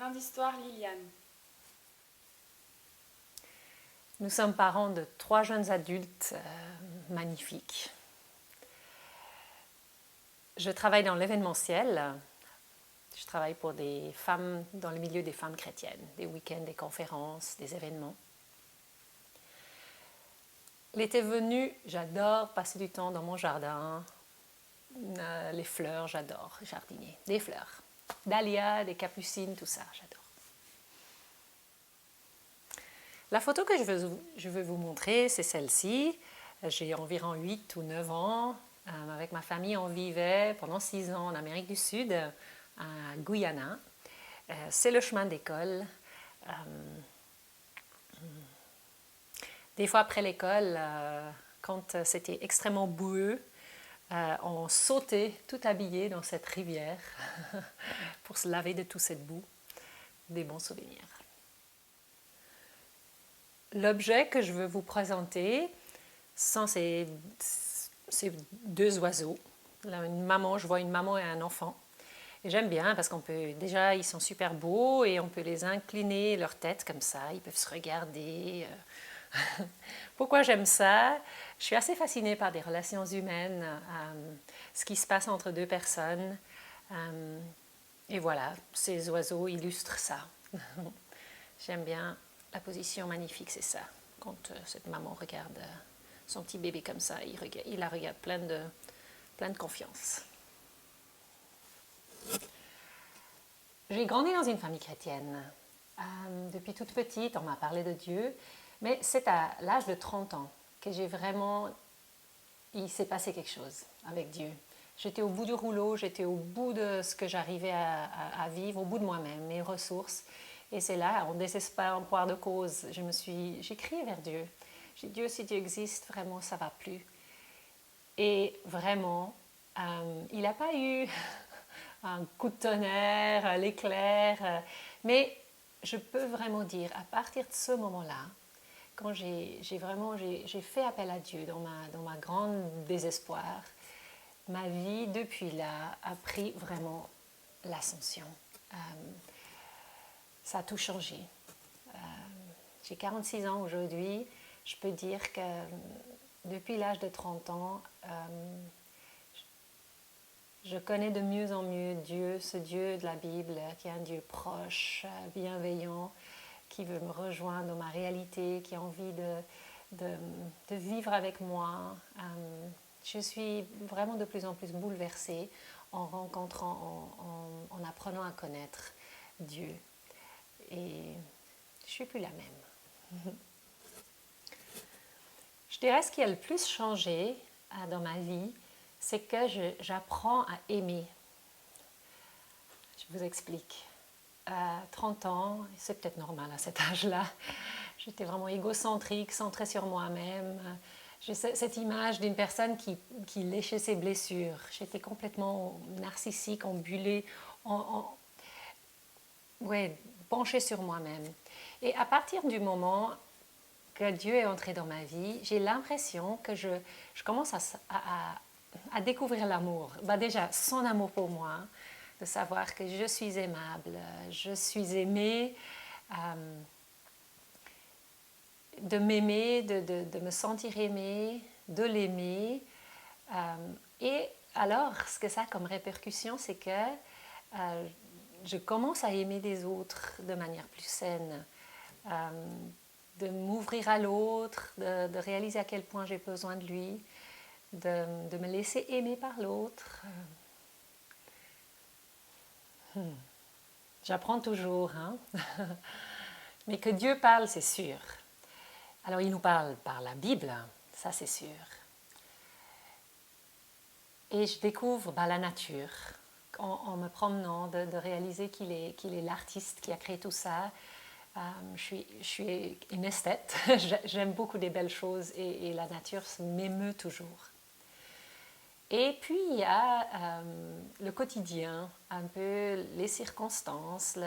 Grain d'histoire, Liliane. Nous sommes parents de 3 jeunes adultes magnifiques. Je travaille dans l'événementiel. Je travaille pour des femmes dans le milieu des femmes chrétiennes, des week-ends, des conférences, des événements. L'été venu, j'adore passer du temps dans mon jardin. Les fleurs, j'adore jardiner. Des fleurs, dahlias, des capucines, tout ça, j'adore. La photo que je veux vous montrer, c'est celle-ci. J'ai environ 8 ou 9 ans. Avec ma famille, on vivait pendant 6 ans en Amérique du Sud, à Guyana. C'est le chemin d'école. Des fois après l'école, quand c'était extrêmement boueux, on sautait tout habillé dans cette rivière pour se laver de toute cette boue. Des bons souvenirs. L'objet que je veux vous présenter sont ces 2 oiseaux. Là, je vois une maman et un enfant. Et j'aime bien parce déjà, ils sont super beaux et on peut les incliner leur tête comme ça, ils peuvent se regarder. Pourquoi j'aime ça? Je suis assez fascinée par des relations humaines, ce qui se passe entre 2 personnes. Et voilà, ces oiseaux illustrent ça. J'aime bien la position magnifique, c'est ça. Quand cette maman regarde son petit bébé comme ça, il la regarde plein de confiance. J'ai grandi dans une famille chrétienne. Depuis toute petite, on m'a parlé de Dieu, mais c'est à l'âge de 30 ans que il s'est passé quelque chose avec Dieu. J'étais au bout du rouleau, j'étais au bout de ce que j'arrivais à vivre, au bout de moi-même, mes ressources. Et c'est là, en désespoir de cause, j'ai crié vers Dieu. J'ai dit, Dieu, si Dieu existe, vraiment, ça ne va plus. Et vraiment, il n'a pas eu un coup de tonnerre, l'éclair, mais je peux vraiment dire, à partir de ce moment-là, quand j'ai fait appel à Dieu dans ma grande désespoir, ma vie depuis là a pris vraiment l'ascension. Ça a tout changé. J'ai 46 ans aujourd'hui. Je peux dire que depuis l'âge de 30 ans, je connais de mieux en mieux Dieu, ce Dieu de la Bible, qui est un Dieu proche, bienveillant, qui veut me rejoindre dans ma réalité, qui a envie de vivre avec moi. Je suis vraiment de plus en plus bouleversée en en apprenant à connaître Dieu. Et je ne suis plus la même. Je dirais ce qui a le plus changé dans ma vie, c'est que j'apprends à aimer. Je vous explique. À 30 ans, c'est peut-être normal à cet âge-là, j'étais vraiment égocentrique, centrée sur moi-même. J'ai cette image d'une personne qui léchait ses blessures. J'étais complètement narcissique, embulée, penchée sur moi-même. Et à partir du moment que Dieu est entré dans ma vie, j'ai l'impression que je commence à découvrir l'amour. Déjà, son amour pour moi, de savoir que je suis aimable, je suis aimée, de m'aimer, de me sentir aimée, de l'aimer. Et alors, ce que ça a comme répercussion, c'est que je commence à aimer les autres de manière plus saine, de m'ouvrir à l'autre, de réaliser à quel point j'ai besoin de lui, de me laisser aimer par l'autre. J'apprends toujours, hein? Mais que Dieu parle, c'est sûr. Alors il nous parle par la Bible, ça c'est sûr. Et je découvre la nature en me promenant, de réaliser qu'il est l'artiste qui a créé tout ça. Je suis une esthète, j'aime beaucoup des belles choses et la nature m'émeut toujours. Et puis il y a le quotidien, un peu les circonstances,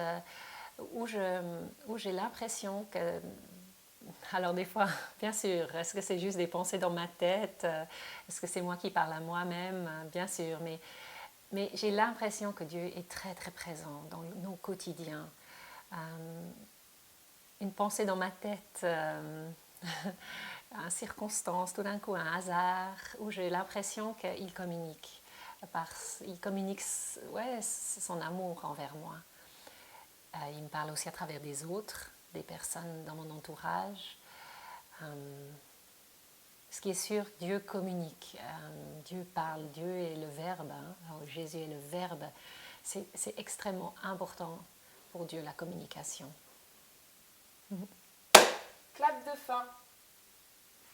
où j'ai l'impression que... Alors des fois, bien sûr, est-ce que c'est juste des pensées dans ma tête? Est-ce que c'est moi qui parle à moi-même? Bien sûr, mais j'ai l'impression que Dieu est très très présent dans nos quotidiens. une pensée dans ma tête, une circonstance, tout d'un coup un hasard, où j'ai l'impression qu'il communique. Il communique son amour envers moi. Il me parle aussi à travers des autres, des personnes dans mon entourage. Ce qui est sûr, Dieu communique, Dieu parle, Dieu est le Verbe, Jésus est le Verbe. C'est extrêmement important pour Dieu, la communication. Clap de fin.